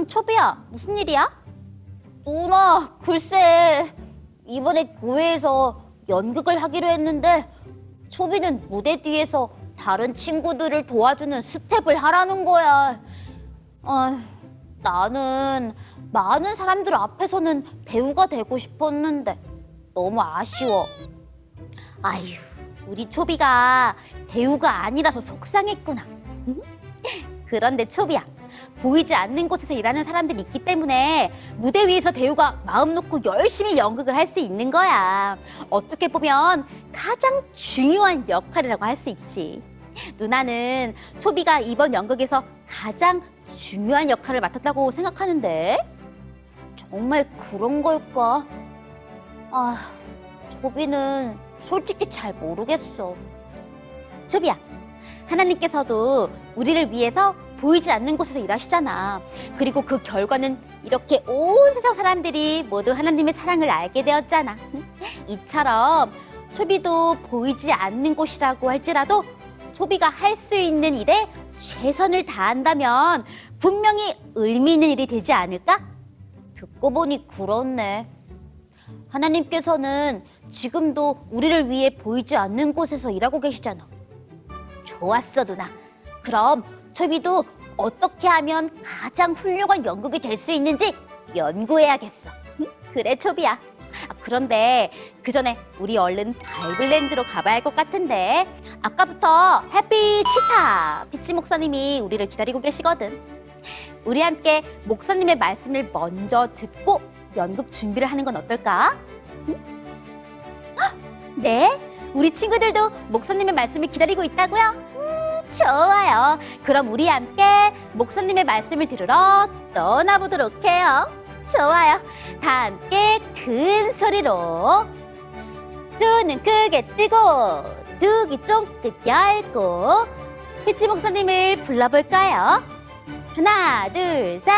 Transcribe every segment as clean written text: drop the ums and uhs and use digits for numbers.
초비야, 무슨 일이야? 누나, 글쎄, 이번에 교회에서 연극을 하기로 했는데 초비는 무대 뒤에서 다른 친구들을 도와주는 스텝을 하라는 거야. 나는 많은 사람들 앞에서는 배우가 되고 싶었는데 너무 아쉬워. 아휴, 우리 초비가 배우가 아니라서 속상했구나. 그런데 초비야, 보이지 않는 곳에서 일하는 사람들이 있기 때문에 무대 위에서 배우가 마음 놓고 열심히 연극을 할 수 있는 거야. 어떻게 보면 가장 중요한 역할이라고 할 수 있지. 누나는 초비가 이번 연극에서 가장 중요한 역할을 맡았다고 생각하는데 정말 그런 걸까? 초비는 솔직히 잘 모르겠어. 초비야, 하나님께서도 우리를 위해서 보이지 않는 곳에서 일하시잖아. 그리고 그 결과는 이렇게 온 세상 사람들이 모두 하나님의 사랑을 알게 되었잖아. 이처럼 초비도 보이지 않는 곳이라고 할지라도 초비가 할 수 있는 일에 최선을 다한다면 분명히 의미 있는 일이 되지 않을까? 듣고 보니 그렇네. 하나님께서는 지금도 우리를 위해 보이지 않는 곳에서 일하고 계시잖아. 좋았어, 누나. 그럼 초비도 어떻게 하면 가장 훌륭한 연극이 될 수 있는지 연구해야겠어. 그래, 초비야. 그런데 그 전에 우리 얼른 바이블랜드로 가봐야 할 것 같은데 아까부터 해피 치타 피치 목사님이 우리를 기다리고 계시거든. 우리 함께 목사님의 말씀을 먼저 듣고 연극 준비를 하는 건 어떨까? 네, 우리 친구들도 목사님의 말씀을 기다리고 있다고요? 좋아요. 그럼 우리 함께 목사님의 말씀을 들으러 떠나보도록 해요. 좋아요. 다 함께 큰 소리로 두 눈 크게 뜨고 두 귀 쫑긋 열고 피치 목사님을 불러볼까요? 하나, 둘, 셋.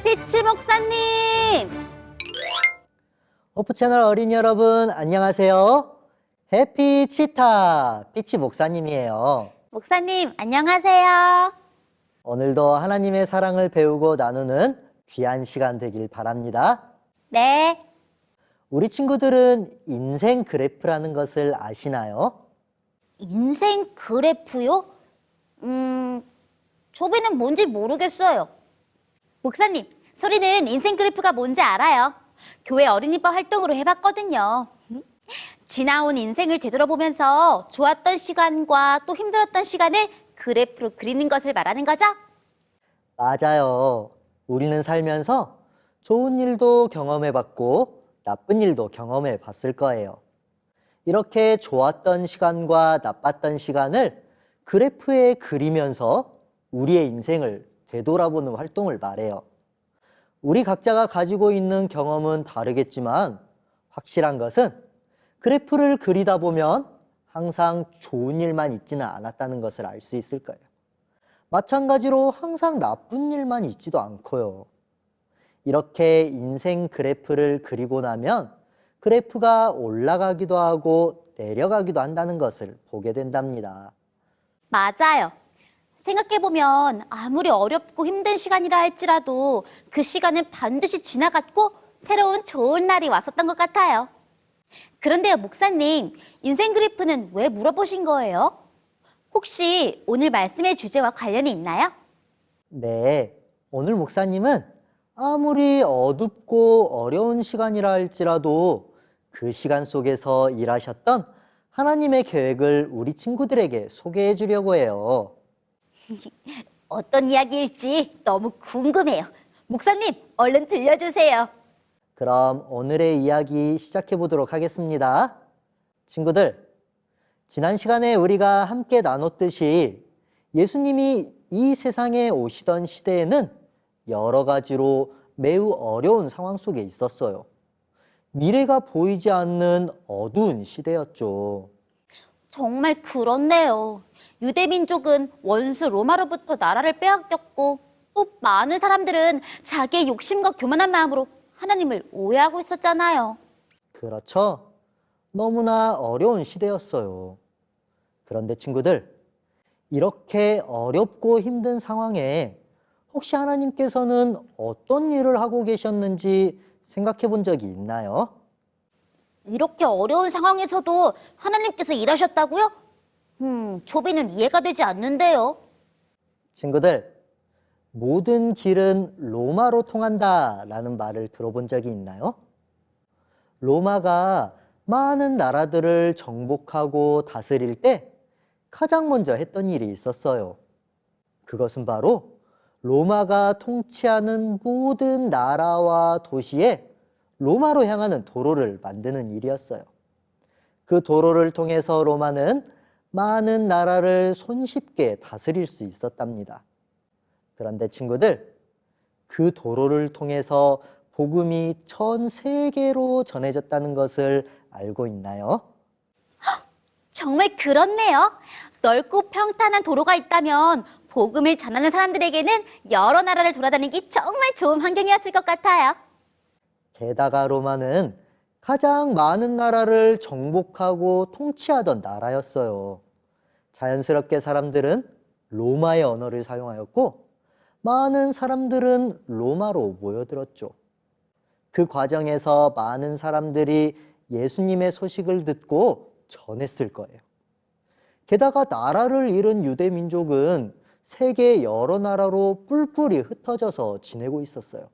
피치 목사님! 호프 채널 어린이 여러분, 안녕하세요. 해피 치타 피치 목사님이에요. 목사님, 안녕하세요. 오늘도 하나님의 사랑을 배우고 나누는 귀한 시간 되길 바랍니다. 네. 우리 친구들은 인생 그래프라는 것을 아시나요? 인생 그래프요? 초비는 뭔지 모르겠어요. 목사님, 소리는 인생 그래프가 뭔지 알아요. 교회 어린이법 활동으로 해봤거든요. 지나온 인생을 되돌아보면서 좋았던 시간과 또 힘들었던 시간을 그래프로 그리는 것을 말하는 거죠? 맞아요. 우리는 살면서 좋은 일도 경험해봤고 나쁜 일도 경험해봤을 거예요. 이렇게 좋았던 시간과 나빴던 시간을 그래프에 그리면서 우리의 인생을 되돌아보는 활동을 말해요. 우리 각자가 가지고 있는 경험은 다르겠지만 확실한 것은 그래프를 그리다 보면 항상 좋은 일만 있지는 않았다는 것을 알 수 있을 거예요. 마찬가지로 항상 나쁜 일만 있지도 않고요. 이렇게 인생 그래프를 그리고 나면 그래프가 올라가기도 하고 내려가기도 한다는 것을 보게 된답니다. 맞아요. 생각해보면 아무리 어렵고 힘든 시간이라 할지라도 그 시간은 반드시 지나갔고 새로운 좋은 날이 왔었던 것 같아요. 그런데요, 목사님, 인생 그래프는 왜 물어보신 거예요? 혹시 오늘 말씀의 주제와 관련이 있나요? 네, 오늘 목사님은 아무리 어둡고 어려운 시간이라 할지라도 그 시간 속에서 일하셨던 하나님의 계획을 우리 친구들에게 소개해 주려고 해요. 어떤 이야기일지 너무 궁금해요. 목사님, 얼른 들려주세요. 그럼 오늘의 이야기 시작해 보도록 하겠습니다. 친구들, 지난 시간에 우리가 함께 나눴듯이 예수님이 이 세상에 오시던 시대에는 여러 가지로 매우 어려운 상황 속에 있었어요. 미래가 보이지 않는 어두운 시대였죠. 정말 그렇네요. 유대민족은 원수 로마로부터 나라를 빼앗겼고 또 많은 사람들은 자기의 욕심과 교만한 마음으로 하나님을 오해하고 있었잖아요. 그렇죠? 너무나 어려운 시대였어요. 그런데 친구들, 이렇게 어렵고 힘든 상황에 혹시 하나님께서는 어떤 일을 하고 계셨는지 생각해 본 적이 있나요? 이렇게 어려운 상황에서도 하나님께서 일하셨다고요? 초비는 이해가 되지 않는데요. 친구들, 모든 길은 로마로 통한다라는 말을 들어본 적이 있나요? 로마가 많은 나라들을 정복하고 다스릴 때 가장 먼저 했던 일이 있었어요. 그것은 바로 로마가 통치하는 모든 나라와 도시에 로마로 향하는 도로를 만드는 일이었어요. 그 도로를 통해서 로마는 많은 나라를 손쉽게 다스릴 수 있었답니다. 그런데 친구들, 그 도로를 통해서 복음이 전 세계로 전해졌다는 것을 알고 있나요? 정말 그렇네요. 넓고 평탄한 도로가 있다면 복음을 전하는 사람들에게는 여러 나라를 돌아다니기 정말 좋은 환경이었을 것 같아요. 게다가 로마는 가장 많은 나라를 정복하고 통치하던 나라였어요. 자연스럽게 사람들은 로마의 언어를 사용하였고 많은 사람들은 로마로 모여들었죠. 그 과정에서 많은 사람들이 예수님의 소식을 듣고 전했을 거예요. 게다가 나라를 잃은 유대 민족은 세계 여러 나라로 뿔뿔이 흩어져서 지내고 있었어요.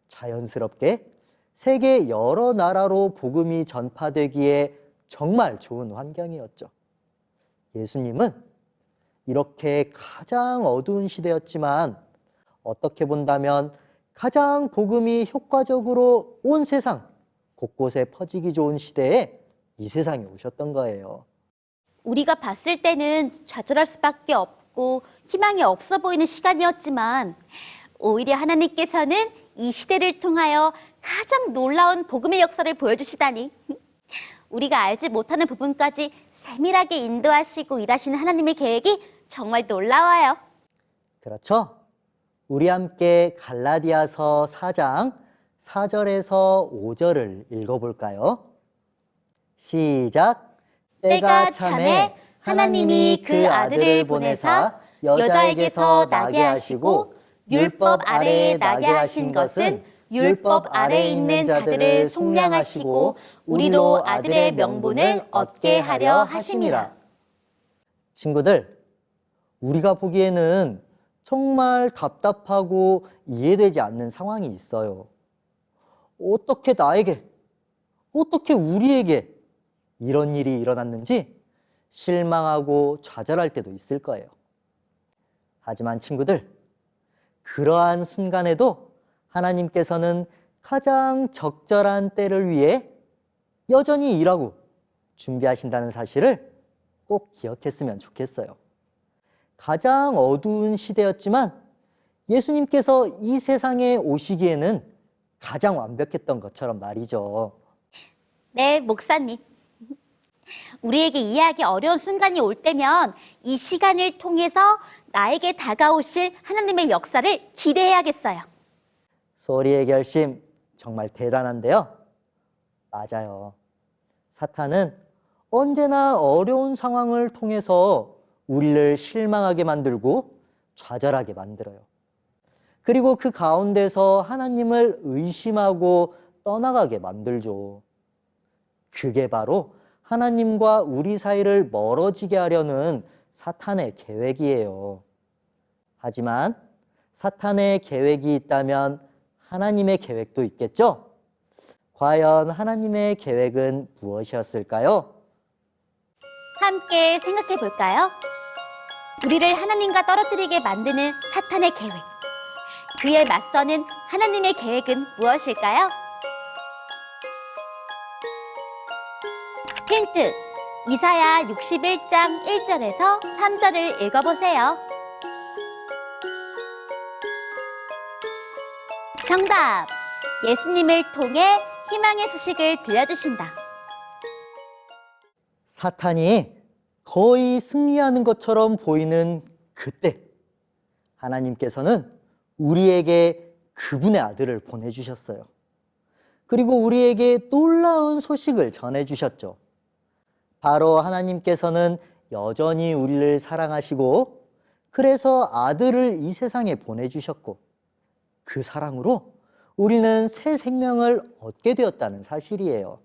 자연스럽게 세계 여러 나라로 복음이 전파되기에 정말 좋은 환경이었죠. 예수님은 이렇게 가장 어두운 시대였지만 어떻게 본다면 가장 복음이 효과적으로 온 세상 곳곳에 퍼지기 좋은 시대에 이 세상에 오셨던 거예요. 우리가 봤을 때는 좌절할 수밖에 없고 희망이 없어 보이는 시간이었지만 오히려 하나님께서는 이 시대를 통하여 가장 놀라운 복음의 역사를 보여주시다니 우리가 알지 못하는 부분까지 세밀하게 인도하시고 일하시는 하나님의 계획이 정말 놀라워요. 그렇죠? 우리 함께 갈라디아서 4장 4절에서 5절을 읽어볼까요? 시작! 때가 참에 하나님이 그 아들을 보내사 여자에게서 나게 하시고 율법 아래에 나게 하신 것은 율법 아래에 있는 자들을 속량하시고 우리로 아들의 명분을 얻게 하려 하심이라. 친구들, 우리가 보기에는 정말 답답하고 이해되지 않는 상황이 있어요. 어떻게 나에게, 어떻게 우리에게 이런 일이 일어났는지 실망하고 좌절할 때도 있을 거예요. 하지만 친구들, 그러한 순간에도 하나님께서는 가장 적절한 때를 위해 여전히 일하고 준비하신다는 사실을 꼭 기억했으면 좋겠어요. 가장 어두운 시대였지만 예수님께서 이 세상에 오시기에는 가장 완벽했던 것처럼 말이죠. 네, 목사님. 우리에게 이해하기 어려운 순간이 올 때면 이 시간을 통해서 나에게 다가오실 하나님의 역사를 기대해야겠어요. 소리의 결심 정말 대단한데요. 맞아요. 사탄은 언제나 어려운 상황을 통해서 우리를 실망하게 만들고 좌절하게 만들어요. 그리고 그 가운데서 하나님을 의심하고 떠나가게 만들죠. 그게 바로 하나님과 우리 사이를 멀어지게 하려는 사탄의 계획이에요. 하지만 사탄의 계획이 있다면 하나님의 계획도 있겠죠? 과연 하나님의 계획은 무엇이었을까요? 함께 생각해 볼까요? 우리를 하나님과 떨어뜨리게 만드는 사탄의 계획. 그에 맞서는 하나님의 계획은 무엇일까요? 힌트. 이사야 61장 1절에서 3절을 읽어보세요. 정답! 예수님을 통해 희망의 소식을 들려주신다. 사탄이 거의 승리하는 것처럼 보이는 그때 하나님께서는 우리에게 그분의 아들을 보내주셨어요. 그리고 우리에게 놀라운 소식을 전해주셨죠. 바로 하나님께서는 여전히 우리를 사랑하시고 그래서 아들을 이 세상에 보내주셨고 그 사랑으로 우리는 새 생명을 얻게 되었다는 사실이에요.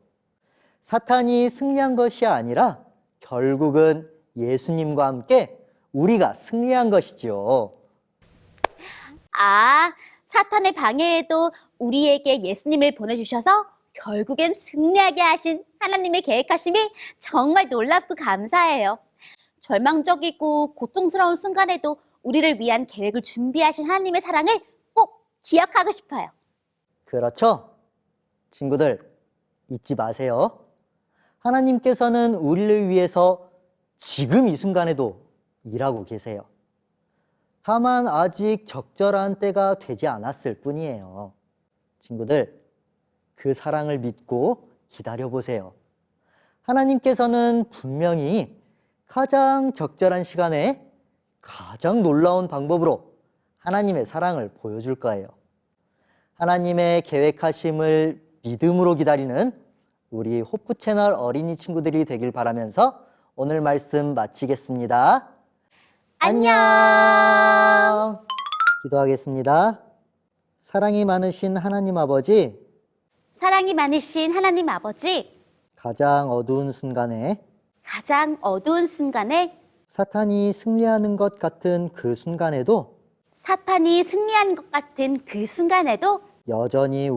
사탄이 승리한 것이 아니라 결국은 예수님과 함께 우리가 승리한 것이지요. 아, 사탄의 방해에도 우리에게 예수님을 보내주셔서 결국엔 승리하게 하신 하나님의 계획하심이 정말 놀랍고 감사해요. 절망적이고 고통스러운 순간에도 우리를 위한 계획을 준비하신 하나님의 사랑을 꼭 기억하고 싶어요. 그렇죠? 친구들, 잊지 마세요. 하나님께서는 우리를 위해서 지금 이 순간에도 일하고 계세요. 다만 아직 적절한 때가 되지 않았을 뿐이에요. 친구들, 그 사랑을 믿고 기다려보세요. 하나님께서는 분명히 가장 적절한 시간에 가장 놀라운 방법으로 하나님의 사랑을 보여줄 거예요. 하나님의 계획하심을 믿음으로 기다리는 우리 호프 채널 어린이 친구들이 되길 바라면서 오늘 말씀 마치겠습니다. 안녕. 기도하겠습니다. 사랑이 많으신 하나님 아버지, 사랑이 많으신 하나님 아버지, 가장 어두운 순간에 사탄이 승리하는 것 같은 그 순간에도 여전히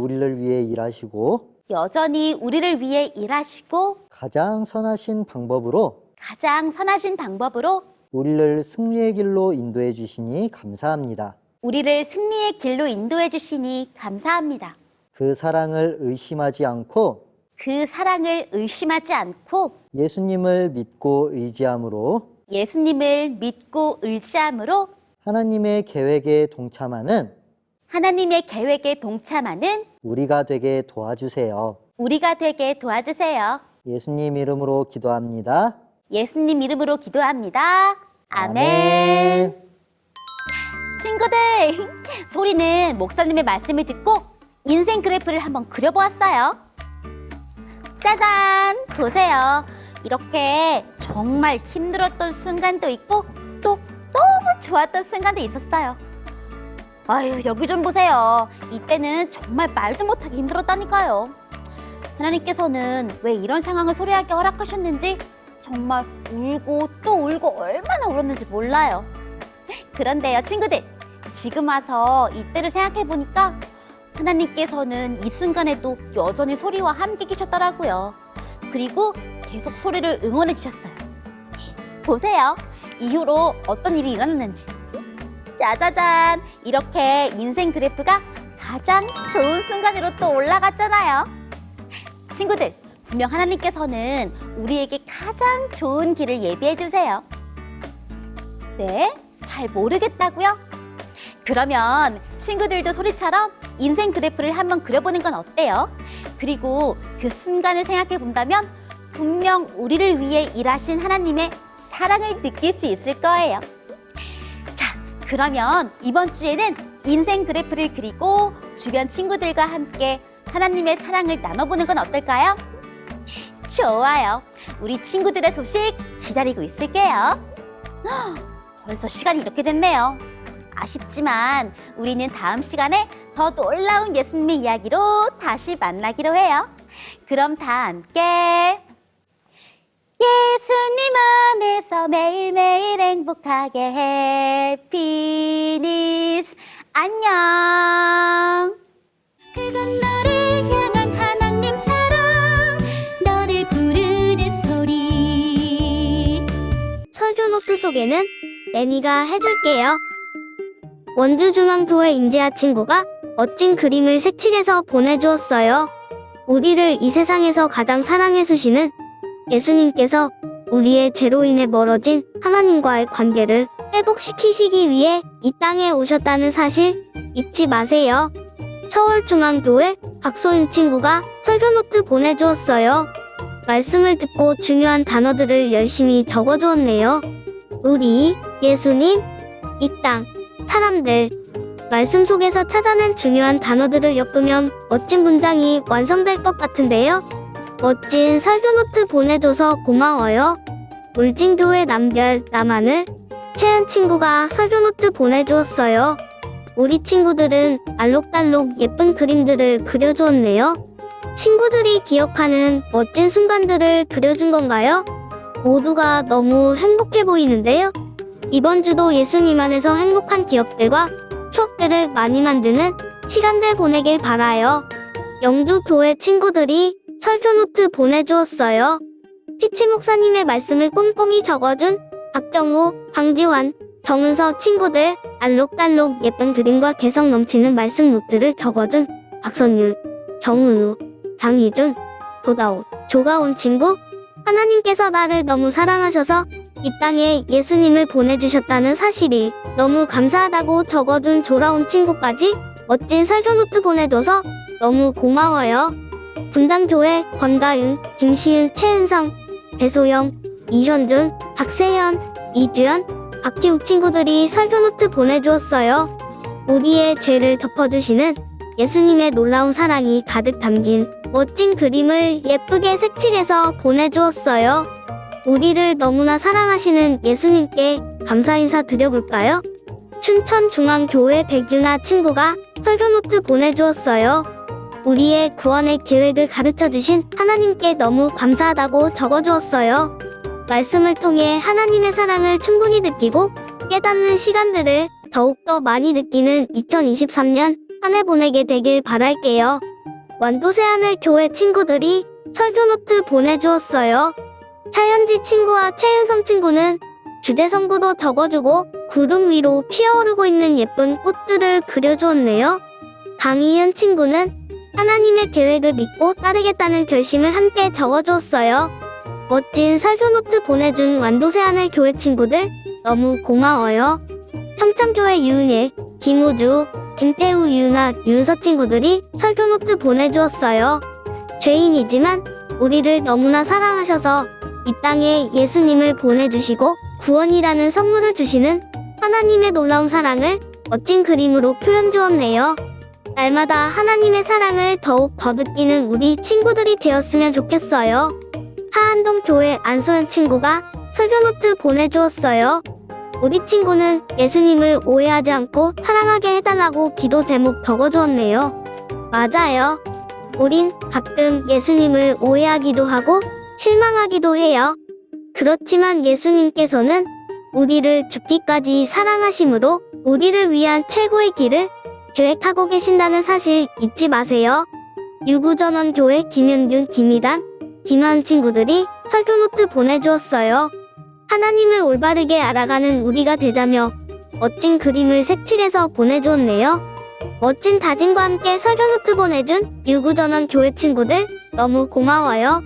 우리를 위해 일하시고 가장 선하신 방법으로 우리를 승리의 길로 인도해 주시니 감사합니다. 그 사랑을 의심하지 않고 예수님을 믿고 의지함으로 하나님의 계획에 동참하는 우리가 되게 도와주세요. 예수님 이름으로 기도합니다. 아멘. 친구들, 소리는 목사님의 말씀을 듣고 인생 그래프를 한번 그려보았어요. 짜잔! 보세요. 이렇게 정말 힘들었던 순간도 있고 또 너무 좋았던 순간도 있었어요. 아유, 여기 좀 보세요. 이때는 정말 말도 못하게 힘들었다니까요. 하나님께서는 왜 이런 상황을 소리하게 허락하셨는지 정말 울고 또 울고 얼마나 울었는지 몰라요. 그런데요, 친구들, 지금 와서 이때를 생각해보니까 하나님께서는 이 순간에도 여전히 소리와 함께 계셨더라고요. 그리고 계속 소리를 응원해 주셨어요. 보세요. 이후로 어떤 일이 일어났는지. 짜자잔! 이렇게 인생 그래프가 가장 좋은 순간으로 또 올라갔잖아요. 친구들, 분명 하나님께서는 우리에게 가장 좋은 길을 예비해 주세요. 네? 잘 모르겠다고요? 그러면 친구들도 소리처럼 인생 그래프를 한번 그려보는 건 어때요? 그리고 그 순간을 생각해 본다면 분명 우리를 위해 일하신 하나님의 사랑을 느낄 수 있을 거예요. 자, 그러면 이번 주에는 인생 그래프를 그리고 주변 친구들과 함께 하나님의 사랑을 나눠보는 건 어떨까요? 좋아요. 우리 친구들의 소식 기다리고 있을게요. 벌써 시간이 이렇게 됐네요. 아쉽지만 우리는 다음 시간에 더 놀라운 예수님의 이야기로 다시 만나기로 해요. 그럼 다 함께 예수님 안에서 매일매일 행복하게 해피니스 안녕. 그건 너를 향한 하나님 사랑 너를 부르는 소리. 설교 노트 소개는 레니가 해줄게요. 원주중앙교회 임재하 친구가 멋진 그림을 색칠해서 보내주었어요. 우리를 이 세상에서 가장 사랑해 주시는 예수님께서 우리의 죄로 인해 멀어진 하나님과의 관계를 회복시키시기 위해 이 땅에 오셨다는 사실 잊지 마세요. 서울중앙교회 박소윤 친구가 설교노트 보내주었어요. 말씀을 듣고 중요한 단어들을 열심히 적어주었네요. 우리, 예수님, 이 땅, 사람들. 말씀 속에서 찾아낸 중요한 단어들을 엮으면 멋진 문장이 완성될 것 같은데요. 멋진 설교노트 보내줘서 고마워요. 울진교회 남별, 남하늘 채연 친구가 설교노트 보내주었어요. 우리 친구들은 알록달록 예쁜 그림들을 그려주었네요. 친구들이 기억하는 멋진 순간들을 그려준 건가요? 모두가 너무 행복해 보이는데요. 이번 주도 예수님 안에서 행복한 기억들과 추억들을 많이 만드는 시간들 보내길 바라요. 영주 교회 친구들이 설교노트 보내주었어요. 피치 목사님의 말씀을 꼼꼼히 적어준 박정우, 방지환, 정은서 친구들, 알록달록 예쁜 그림과 개성 넘치는 말씀 노트를 적어준 박선율, 정은우, 장희준, 도다온, 조가온 친구, 하나님께서 나를 너무 사랑하셔서 이 땅에 예수님을 보내주셨다는 사실이 너무 감사하다고 적어준 조라온 친구까지 멋진 설교노트 보내줘서 너무 고마워요. 분당교회 권가윤, 김시은, 최은성, 배소영, 이현준, 박세현, 이주연, 박기욱 친구들이 설교노트 보내주었어요. 우리의 죄를 덮어주시는 예수님의 놀라운 사랑이 가득 담긴 멋진 그림을 예쁘게 색칠해서 보내주었어요. 우리를 너무나 사랑하시는 예수님께 감사 인사 드려볼까요? 춘천중앙교회 백윤아 친구가 설교노트 보내주었어요. 우리의 구원의 계획을 가르쳐주신 하나님께 너무 감사하다고 적어주었어요. 말씀을 통해 하나님의 사랑을 충분히 느끼고 깨닫는 시간들을 더욱더 많이 느끼는 2023년 한 해 보내게 되길 바랄게요. 완도새하늘 교회 친구들이 설교노트 보내주었어요. 차현지 친구와 최윤성 친구는 주제 성구도 적어주고 구름 위로 피어오르고 있는 예쁜 꽃들을 그려주었네요. 강희연 친구는 하나님의 계획을 믿고 따르겠다는 결심을 함께 적어주었어요. 멋진 설교노트 보내준 완도새하늘 교회 친구들 너무 고마워요. 평창교회 유은혜, 김우주, 김태우, 유은아, 윤서 친구들이 설교노트 보내주었어요. 죄인이지만 우리를 너무나 사랑하셔서 이 땅에 예수님을 보내주시고 구원이라는 선물을 주시는 하나님의 놀라운 사랑을 멋진 그림으로 표현 주었네요. 날마다 하나님의 사랑을 더욱 더 느끼는 우리 친구들이 되었으면 좋겠어요. 하안동 교회 안소연 친구가 설교노트 보내주었어요. 우리 친구는 예수님을 오해하지 않고 사랑하게 해달라고 기도 제목 적어주었네요. 맞아요. 우린 가끔 예수님을 오해하기도 하고 실망하기도 해요. 그렇지만 예수님께서는 우리를 죽기까지 사랑하심으로 우리를 위한 최고의 길을 계획하고 계신다는 사실 잊지 마세요. 유구전원교회 김윤균, 김희단, 김하은 친구들이 설교노트 보내주었어요. 하나님을 올바르게 알아가는 우리가 되자며 멋진 그림을 색칠해서 보내주었네요. 멋진 다짐과 함께 설교노트 보내준 유구전원 교회 친구들 너무 고마워요.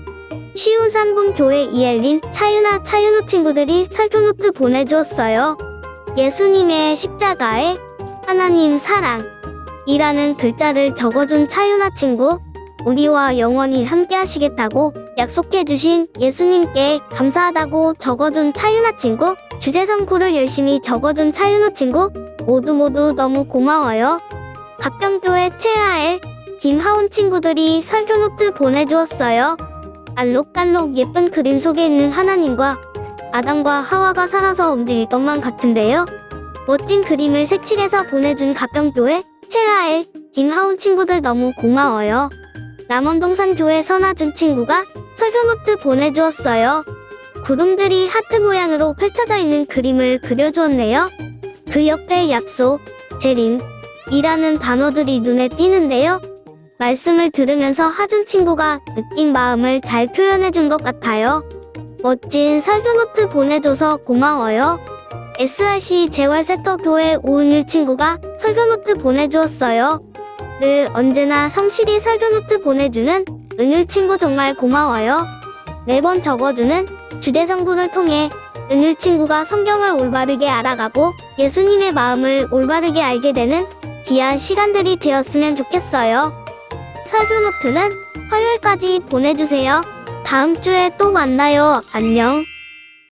시우산분 교회 이엘린, 차윤아, 차윤호 친구들이 설교노트 보내주었어요. 예수님의 십자가에 하나님 사랑이라는 글자를 적어준 차윤아 친구, 우리와 영원히 함께 하시겠다고 약속해주신 예수님께 감사하다고 적어준 차윤아 친구, 주제성구를 열심히 적어준 차윤호 친구 모두 너무 고마워요. 갑경교회 최하엘, 김하온 친구들이 설교노트 보내주었어요. 알록달록 예쁜 그림 속에 있는 하나님과 아담과 하와가 살아서 움직일 것만 같은데요. 멋진 그림을 색칠해서 보내준 갑경교회 최하엘, 김하온 친구들 너무 고마워요. 남원동산교회 선아준 친구가 설교노트 보내주었어요. 구름들이 하트 모양으로 펼쳐져 있는 그림을 그려주었네요. 그 옆에 약속, 재림이라는 단어들이 눈에 띄는데요. 말씀을 들으면서 하준 친구가 느낀 마음을 잘 표현해준 것 같아요. 멋진 설교노트 보내줘서 고마워요. SRC 재활세터교회 오은일 친구가 설교노트 보내주었어요. 늘 언제나 성실히 설교노트 보내주는 은일 친구 정말 고마워요. 매번 적어주는 주제성구를 통해 은일 친구가 성경을 올바르게 알아가고 예수님의 마음을 올바르게 알게 되는 귀한 시간들이 되었으면 좋겠어요. 설교노트는 화요일까지 보내주세요. 다음 주에 또 만나요. 안녕.